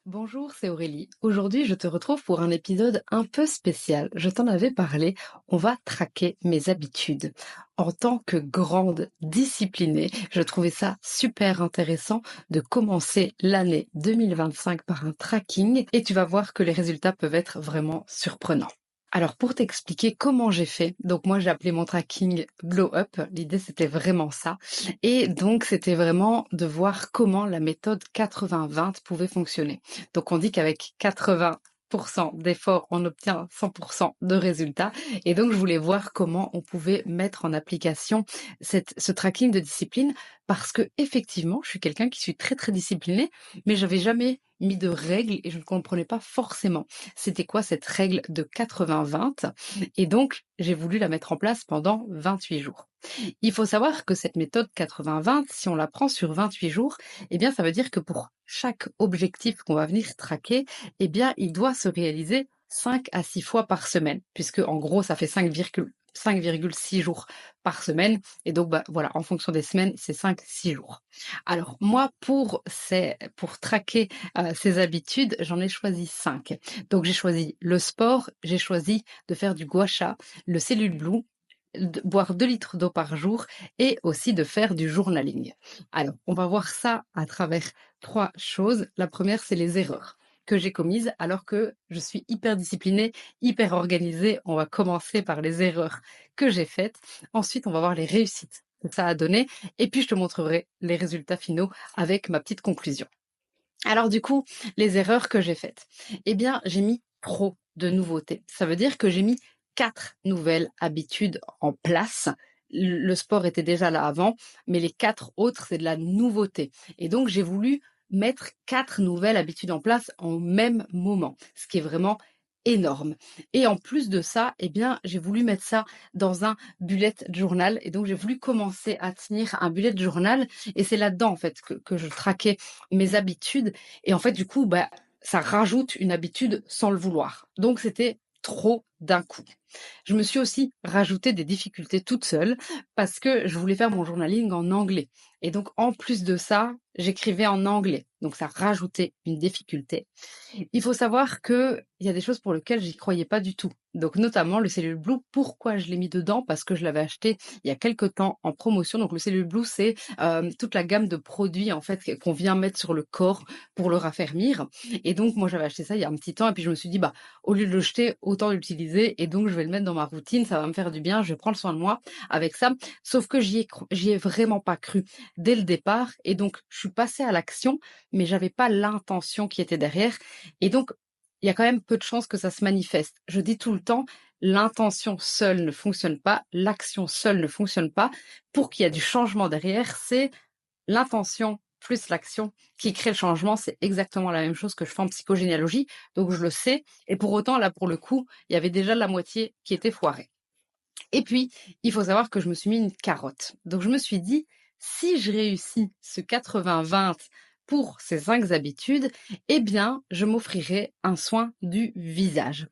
Bonjour, c'est Aurélie. Aujourd'hui, je te retrouve pour un épisode un peu spécial. Je t'en avais parlé, on va traquer mes habitudes. En tant que grande disciplinée, je trouvais ça super intéressant de commencer l'année 2025 par un tracking et tu vas voir que les résultats peuvent être vraiment surprenants. Alors pour t'expliquer comment j'ai fait, donc moi j'ai appelé mon tracking Glow Up, l'idée c'était vraiment ça, et donc c'était vraiment de voir comment la méthode 80-20 pouvait fonctionner. Donc on dit qu'avec 80% d'efforts, on obtient 100% de résultats, et donc je voulais voir comment on pouvait mettre en application ce tracking de discipline, parce que effectivement je suis quelqu'un qui suis très très discipliné, mais j'avais jamais mis de règles et je ne comprenais pas forcément c'était quoi cette règle de 80-20 et donc j'ai voulu la mettre en place pendant 28 jours. Il faut savoir que cette méthode 80-20, si on la prend sur 28 jours, eh bien ça veut dire que pour chaque objectif qu'on va venir traquer, eh bien il doit se réaliser 5 à 6 fois par semaine, puisque en gros ça fait 5,6 jours par semaine. Et donc, bah, voilà, en fonction des semaines, c'est 5-6 jours. Alors, moi, pour traquer ces habitudes, j'en ai choisi 5. Donc, j'ai choisi le sport, j'ai choisi de faire du gua sha, le cellule blue, de boire 2 litres d'eau par jour et aussi de faire du journaling. Alors, on va voir ça à travers 3 choses. La première, c'est les erreurs que j'ai commises alors que je suis hyper disciplinée, hyper organisée. On va commencer par les erreurs que j'ai faites. Ensuite, on va voir les réussites que ça a donné et puis je te montrerai les résultats finaux avec ma petite conclusion. Alors du coup, les erreurs que j'ai faites. Eh bien, j'ai mis trop de nouveautés. Ça veut dire que j'ai mis 4 nouvelles habitudes en place. Le sport était déjà là avant, mais les 4 autres, c'est de la nouveauté. Et donc, j'ai voulu mettre 4 nouvelles habitudes en place en même moment, ce qui est vraiment énorme. Et en plus de ça, eh bien, j'ai voulu mettre ça dans un bullet journal. Et donc, j'ai voulu commencer à tenir un bullet journal. Et c'est là-dedans, en fait, que je traquais mes habitudes. Et en fait, du coup, bah, ça rajoute une habitude sans le vouloir. Donc, c'était trop d'un coup. Je me suis aussi rajouté des difficultés toute seule parce que je voulais faire mon journaling en anglais. Et donc, en plus de ça, j'écrivais en anglais. Donc, ça rajoutait une difficulté. Il faut savoir qu'il y a des choses pour lesquelles j'y croyais pas du tout. Donc, notamment le Cellule Blue. Pourquoi je l'ai mis dedans? Parce que je l'avais acheté il y a quelque temps en promotion. Donc, le Cellule Blue, c'est toute la gamme de produits en fait qu'on vient mettre sur le corps pour le raffermir. Et donc, moi, j'avais acheté ça il y a un petit temps et puis je me suis dit, bah, au lieu de le jeter, autant l'utiliser. Et donc, je vais le mettre dans ma routine. Ça va me faire du bien. Je vais prendre soin de moi avec ça. Sauf que j'y ai vraiment pas cru dès le départ. Et donc, je suis passée à l'action, mais j'avais pas l'intention qui était derrière. Et donc, il y a quand même peu de chances que ça se manifeste. Je dis tout le temps, l'intention seule ne fonctionne pas, l'action seule ne fonctionne pas. Pour qu'il y ait du changement derrière, c'est l'intention plus l'action qui crée le changement. C'est exactement la même chose que je fais en psychogénéalogie, donc je le sais. Et pour autant, là, pour le coup, il y avait déjà la moitié qui était foirée. Et puis, il faut savoir que je me suis mis une carotte. Donc, je me suis dit, si je réussis ce 80-20 pour ces 5 habitudes, eh bien, je m'offrirai un soin du visage.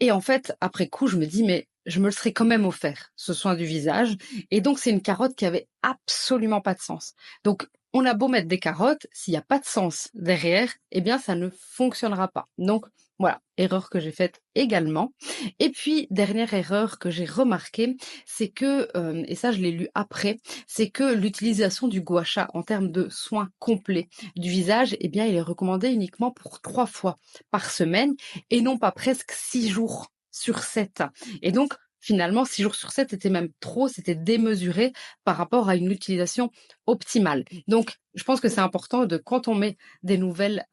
Et en fait, après coup, je me dis, mais je me le serais quand même offert, ce soin du visage. Et donc, c'est une carotte qui avait absolument pas de sens. Donc, on a beau mettre des carottes, s'il n'y a pas de sens derrière, eh bien, ça ne fonctionnera pas. Donc, voilà, erreur que j'ai faite également. Et puis, dernière erreur que j'ai remarquée, c'est que, et ça je l'ai lu après, c'est que l'utilisation du gua sha en termes de soins complets du visage, eh bien, il est recommandé uniquement pour 3 fois par semaine et non pas presque 6 jours sur 7. Et donc, finalement, 6 jours sur 7 était même trop, c'était démesuré par rapport à une utilisation optimale. Donc, je pense que c'est important de, quand on met des nouvelles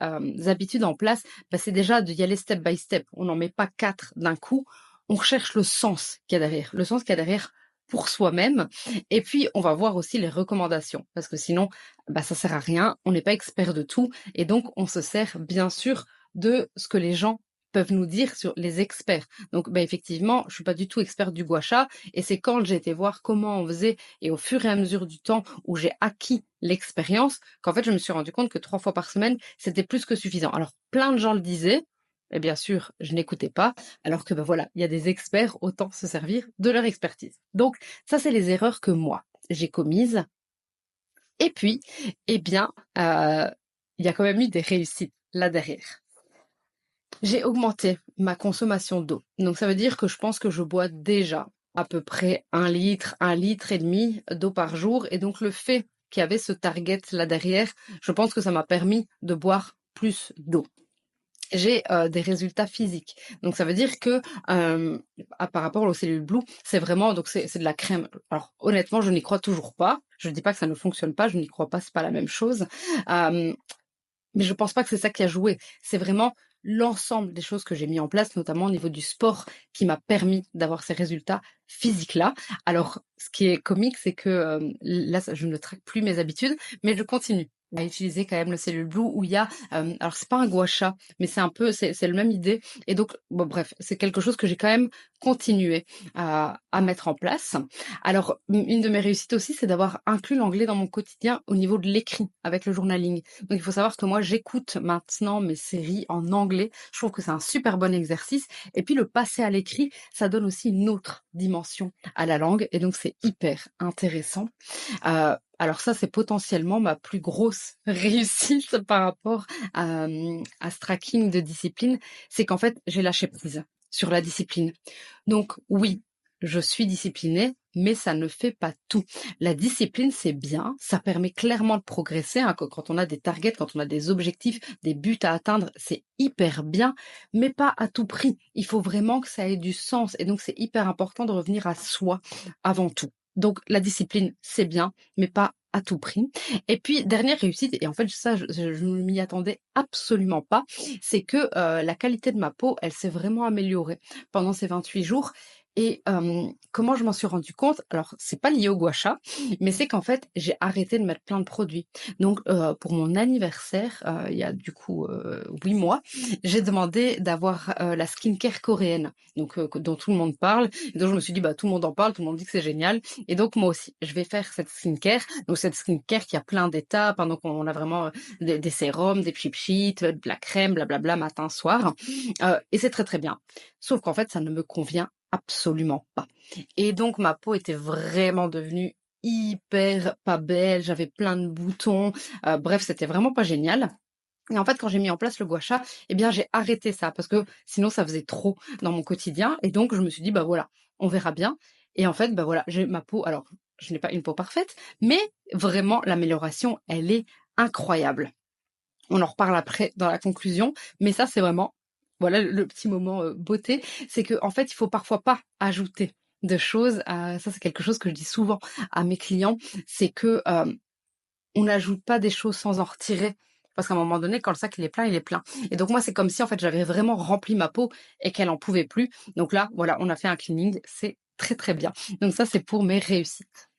habitudes en place, bah, c'est déjà d'y aller step by step. On n'en met pas 4 d'un coup. On recherche le sens qu'il y a derrière, le sens qu'il y a derrière pour soi-même. Et puis, on va voir aussi les recommandations, parce que sinon, bah, ça sert à rien. On n'est pas expert de tout. Et donc, on se sert bien sûr de ce que les gens peuvent nous dire sur les experts. Donc, bah, effectivement, je suis pas du tout experte du gua sha, et c'est quand j'ai été voir comment on faisait, et au fur et à mesure du temps où j'ai acquis l'expérience, qu'en fait, je me suis rendu compte que 3 fois par semaine, c'était plus que suffisant. Alors, plein de gens le disaient, et bien sûr, je n'écoutais pas, alors que, bah, voilà, il y a des experts, autant se servir de leur expertise. Donc, ça, c'est les erreurs que moi, j'ai commises. Et puis, eh bien, il y a quand même eu des réussites là derrière. J'ai augmenté ma consommation d'eau. Donc ça veut dire que je pense que je bois déjà à peu près 1 litre et demi d'eau par jour. Et donc le fait qu'il y avait ce target là derrière, je pense que ça m'a permis de boire plus d'eau. J'ai des résultats physiques. Donc ça veut dire que par rapport aux cellules Blue, c'est vraiment donc c'est de la crème. Alors honnêtement, je n'y crois toujours pas. Je ne dis pas que ça ne fonctionne pas, je n'y crois pas, c'est pas la même chose. Euh, mais je pense pas que c'est ça qui a joué. C'est vraiment l'ensemble des choses que j'ai mis en place, notamment au niveau du sport, qui m'a permis d'avoir ces résultats physiques-là. Alors, ce qui est comique, c'est que là, je ne traque plus mes habitudes, mais je continue à utiliser quand même le Cellule Blue où il y a, alors c'est pas un gua sha, mais c'est un peu, c'est le même idée. Et donc, bon, bref, c'est quelque chose que j'ai quand même continué à mettre en place. Alors, une de mes réussites aussi, c'est d'avoir inclus l'anglais dans mon quotidien au niveau de l'écrit avec le journaling. Donc il faut savoir que moi j'écoute maintenant mes séries en anglais. Je trouve que c'est un super bon exercice. Et puis le passer à l'écrit, ça donne aussi une autre dimension à la langue. Et donc c'est hyper intéressant. Alors ça, c'est potentiellement ma plus grosse réussite par rapport à ce tracking de discipline. C'est qu'en fait, j'ai lâché prise sur la discipline. Donc oui, je suis disciplinée, mais ça ne fait pas tout. La discipline, c'est bien, ça permet clairement de progresser. Hein, quand on a des targets, quand on a des objectifs, des buts à atteindre, c'est hyper bien, mais pas à tout prix. Il faut vraiment que ça ait du sens. Et donc, c'est hyper important de revenir à soi avant tout. Donc, la discipline, c'est bien, mais pas à tout prix. Et puis, dernière réussite, et en fait, ça, je ne m'y attendais absolument pas, c'est que la qualité de ma peau, elle s'est vraiment améliorée pendant ces 28 jours. Et comment je m'en suis rendu compte? Alors, c'est pas lié au gua sha, mais c'est qu'en fait, j'ai arrêté de mettre plein de produits. Donc, pour mon anniversaire, il y a du coup 8 mois, j'ai demandé d'avoir la skincare coréenne, donc dont tout le monde parle. Et donc, je me suis dit, bah tout le monde en parle, tout le monde dit que c'est génial. Et donc, moi aussi, je vais faire cette skincare. Donc, cette skincare qui a plein d'étapes. Hein, donc, on a vraiment des sérums, des cheat de la crème, blablabla, matin, soir. Et c'est très, très bien. Sauf qu'en fait, ça ne me convient absolument pas. Et donc, ma peau était vraiment devenue hyper pas belle. J'avais plein de boutons. Bref, c'était vraiment pas génial. Et en fait, quand j'ai mis en place le gua sha, eh bien, j'ai arrêté ça parce que sinon, ça faisait trop dans mon quotidien. Et donc, je me suis dit, bah voilà, on verra bien. Et en fait, bah voilà, j'ai ma peau. Alors, je n'ai pas une peau parfaite, mais vraiment, l'amélioration, elle est incroyable. On en reparle après dans la conclusion, mais ça, c'est vraiment, voilà, le petit moment beauté, c'est que en fait, il faut parfois pas ajouter de choses. Ça, c'est quelque chose que je dis souvent à mes clients, c'est que on n'ajoute pas des choses sans en retirer. Parce qu'à un moment donné, quand le sac il est plein, il est plein. Et donc moi, c'est comme si en fait j'avais vraiment rempli ma peau et qu'elle en pouvait plus. Donc là, voilà, on a fait un cleaning, c'est très très bien. Donc ça, c'est pour mes réussites.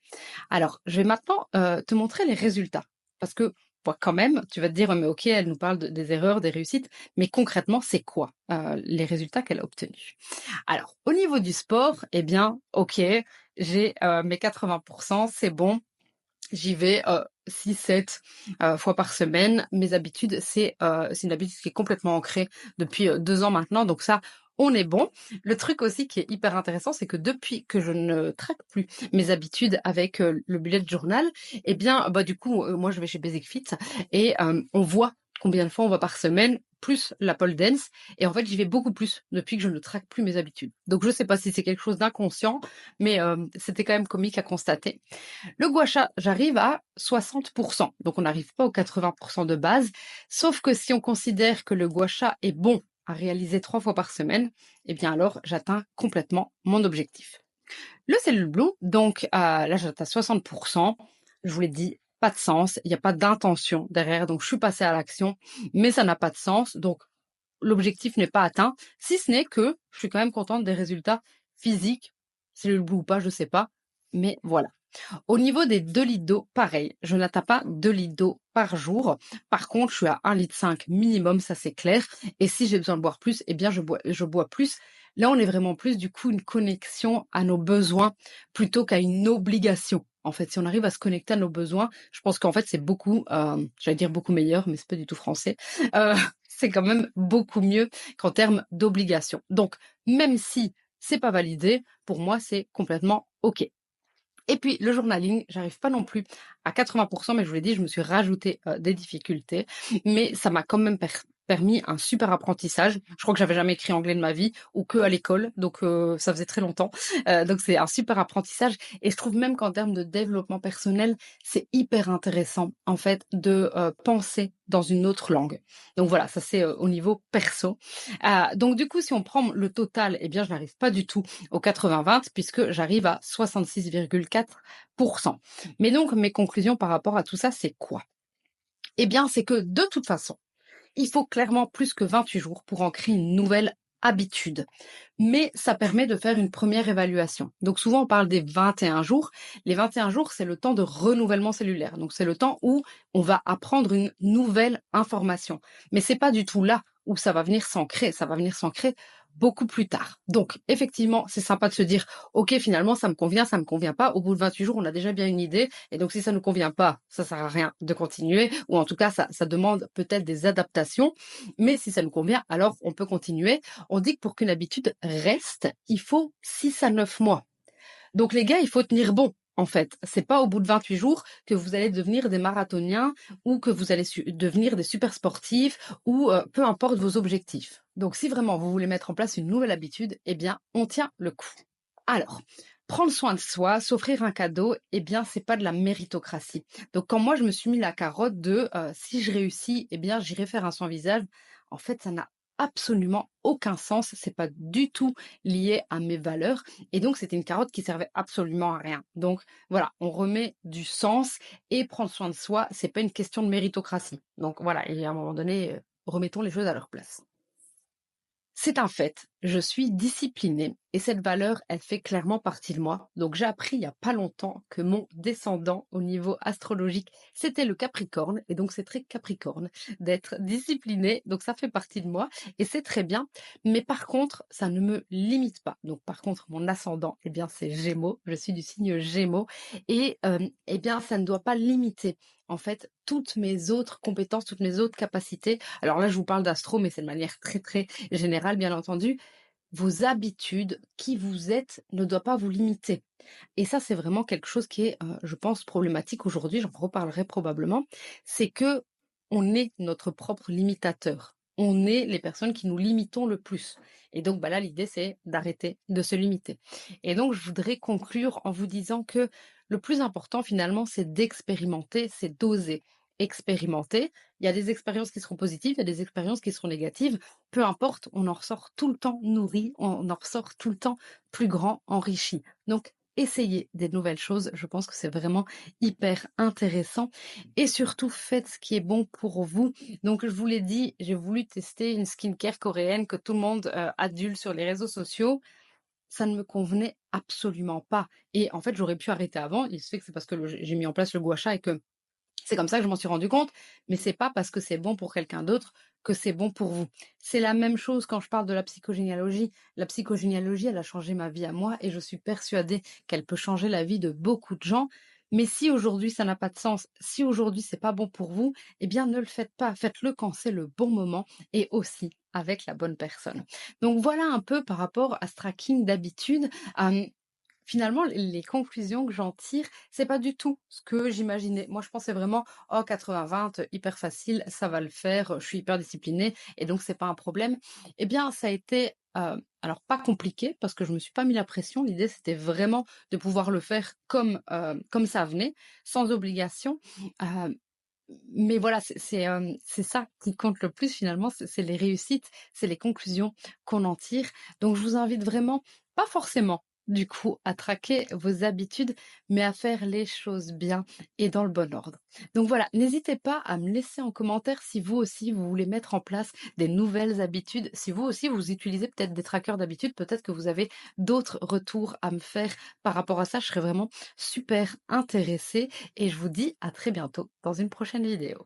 Alors, je vais maintenant te montrer les résultats. Parce que, bon, quand même, tu vas te dire, mais ok, elle nous parle des erreurs, des réussites, mais concrètement, c'est quoi les résultats qu'elle a obtenus? Alors, au niveau du sport, eh bien, ok, j'ai mes 80%, c'est bon. J'y vais 6-7 fois par semaine. Mes habitudes, c'est une habitude qui est complètement ancrée depuis 2 ans maintenant. Donc ça, on est bon. Le truc aussi qui est hyper intéressant, c'est que depuis que je ne traque plus mes habitudes avec le bullet journal, eh bien, bah du coup, moi je vais chez Basic Fit et on voit combien de fois on va par semaine, plus la pole dance. Et en fait, j'y vais beaucoup plus depuis que je ne traque plus mes habitudes. Donc je sais pas si c'est quelque chose d'inconscient, mais c'était quand même comique à constater. Le gua sha, j'arrive à 60%, donc on n'arrive pas aux 80% de base, sauf que si on considère que le gua sha est bon à réaliser 3 fois par semaine, eh bien alors j'atteins complètement mon objectif. Le cellule blue, donc là j'atteins 60%, je vous l'ai dit, pas de sens, il n'y a pas d'intention derrière, donc je suis passée à l'action, mais ça n'a pas de sens, donc l'objectif n'est pas atteint, si ce n'est que je suis quand même contente des résultats physiques, cellule blue ou pas, je sais pas, mais voilà. Au niveau des 2 litres d'eau, pareil, je n'atteins pas 2 litres d'eau par jour. Par contre, je suis à 1,5 litre minimum, ça c'est clair. Et si j'ai besoin de boire plus, eh bien je bois plus. Là, on est vraiment plus du coup une connexion à nos besoins plutôt qu'à une obligation. En fait, si on arrive à se connecter à nos besoins, je pense qu'en fait c'est beaucoup, j'allais dire beaucoup meilleur, mais c'est pas du tout français. Euh, c'est quand même beaucoup mieux qu'en termes d'obligation. Donc, même si c'est pas validé, pour moi c'est complètement ok. Et puis le journaling, j'arrive pas non plus à 80%, mais je vous l'ai dit, je me suis rajouté des difficultés, mais ça m'a quand même permis un super apprentissage. Je crois que j'avais jamais écrit anglais de ma vie ou que à l'école, donc ça faisait très longtemps. Donc c'est un super apprentissage et je trouve même qu'en termes de développement personnel, c'est hyper intéressant en fait de, penser dans une autre langue. Donc voilà, ça c'est, au niveau perso. Donc du coup, si on prend le total, eh bien je n'arrive pas du tout aux 80-20 puisque j'arrive à 66,4. Mais donc mes conclusions par rapport à tout ça, c'est quoi? Eh bien, c'est que de toute façon, il faut clairement plus que 28 jours pour en créer une nouvelle habitude. Mais ça permet de faire une première évaluation. Donc souvent, on parle des 21 jours. Les 21 jours, c'est le temps de renouvellement cellulaire. Donc c'est le temps où on va apprendre une nouvelle information. Mais c'est pas du tout là où ça va venir s'ancrer. Ça va venir s'ancrer beaucoup plus tard. Donc effectivement, c'est sympa de se dire, OK, finalement, ça me convient pas. Au bout de 28 jours, on a déjà bien une idée. Et donc si ça ne nous convient pas, ça sert à rien de continuer. Ou en tout cas, ça demande peut-être des adaptations. Mais si ça nous convient, alors on peut continuer. On dit que pour qu'une habitude reste, il faut 6 à 9 mois. Donc les gars, il faut tenir bon. En fait, c'est pas au bout de 28 jours que vous allez devenir des marathoniens ou que vous allez devenir des super sportifs ou peu importe vos objectifs. Donc si vraiment vous voulez mettre en place une nouvelle habitude, eh bien, on tient le coup. Alors, prendre soin de soi, s'offrir un cadeau, eh bien, c'est pas de la méritocratie. Donc quand moi je me suis mis la carotte de si je réussis, eh bien, j'irai faire un soin visage, en fait, ça n'a absolument aucun sens, c'est pas du tout lié à mes valeurs et donc c'était une carotte qui servait absolument à rien. Donc voilà, on remet du sens et prendre soin de soi, c'est pas une question de méritocratie. Donc voilà, et à un moment donné, remettons les choses à leur place. C'est un fait, je suis disciplinée et cette valeur, elle fait clairement partie de moi. Donc j'ai appris il y a pas longtemps que mon descendant au niveau astrologique, c'était le Capricorne et donc c'est très Capricorne d'être disciplinée. Donc ça fait partie de moi et c'est très bien. Mais par contre, ça ne me limite pas. Donc par contre, mon ascendant, eh bien c'est Gémeaux, je suis du signe Gémeaux et eh bien ça ne doit pas limiter en fait toutes mes autres compétences, toutes mes autres capacités. Alors là, je vous parle d'astro, mais c'est de manière très très générale, bien entendu. Vos habitudes, qui vous êtes, ne doit pas vous limiter. Et ça, c'est vraiment quelque chose qui est, je pense, problématique aujourd'hui, j'en reparlerai probablement. C'est que on est notre propre limitateur. On est les personnes qui nous limitons le plus. Et donc, bah là, l'idée, c'est d'arrêter de se limiter. Et donc, je voudrais conclure en vous disant que le plus important, finalement, c'est d'expérimenter, c'est d'oser expérimenter. Il y a des expériences qui seront positives, il y a des expériences qui seront négatives. Peu importe, on en ressort tout le temps nourri, on en ressort tout le temps plus grand, enrichi. Donc, essayez des nouvelles choses. Je pense que c'est vraiment hyper intéressant. Et surtout, faites ce qui est bon pour vous. Donc, je vous l'ai dit, j'ai voulu tester une skincare coréenne que tout le monde adule sur les réseaux sociaux. Ça ne me convenait absolument pas. Et en fait, j'aurais pu arrêter avant. Il se fait que c'est parce que j'ai mis en place le gua sha et que c'est comme ça que je m'en suis rendu compte, mais c'est pas parce que c'est bon pour quelqu'un d'autre que c'est bon pour vous. C'est la même chose quand je parle de la psychogénéalogie. La psychogénéalogie, elle a changé ma vie à moi et je suis persuadée qu'elle peut changer la vie de beaucoup de gens. Mais si aujourd'hui ça n'a pas de sens, si aujourd'hui c'est pas bon pour vous, eh bien ne le faites pas. Faites-le quand c'est le bon moment et aussi avec la bonne personne. Donc voilà un peu par rapport à ce tracking d'habitude. Finalement, les conclusions que j'en tire, c'est pas du tout ce que j'imaginais. Moi, je pensais vraiment: «Oh 80-20, hyper facile, ça va le faire, je suis hyper disciplinée et donc c'est pas un problème». Eh bien, ça a été, alors pas compliqué parce que je me suis pas mis la pression. L'idée, c'était vraiment de pouvoir le faire comme ça venait, sans obligation. Hem, mais voilà, c'est ça qui compte le plus finalement, c'est les réussites, c'est les conclusions qu'on en tire. Donc je vous invite vraiment, pas forcément du coup à traquer vos habitudes, mais à faire les choses bien et dans le bon ordre. Donc voilà, n'hésitez pas à me laisser en commentaire si vous aussi vous voulez mettre en place des nouvelles habitudes, si vous aussi vous utilisez peut-être des trackers d'habitudes, peut-être que vous avez d'autres retours à me faire par rapport à ça, je serais vraiment super intéressée et je vous dis à très bientôt dans une prochaine vidéo.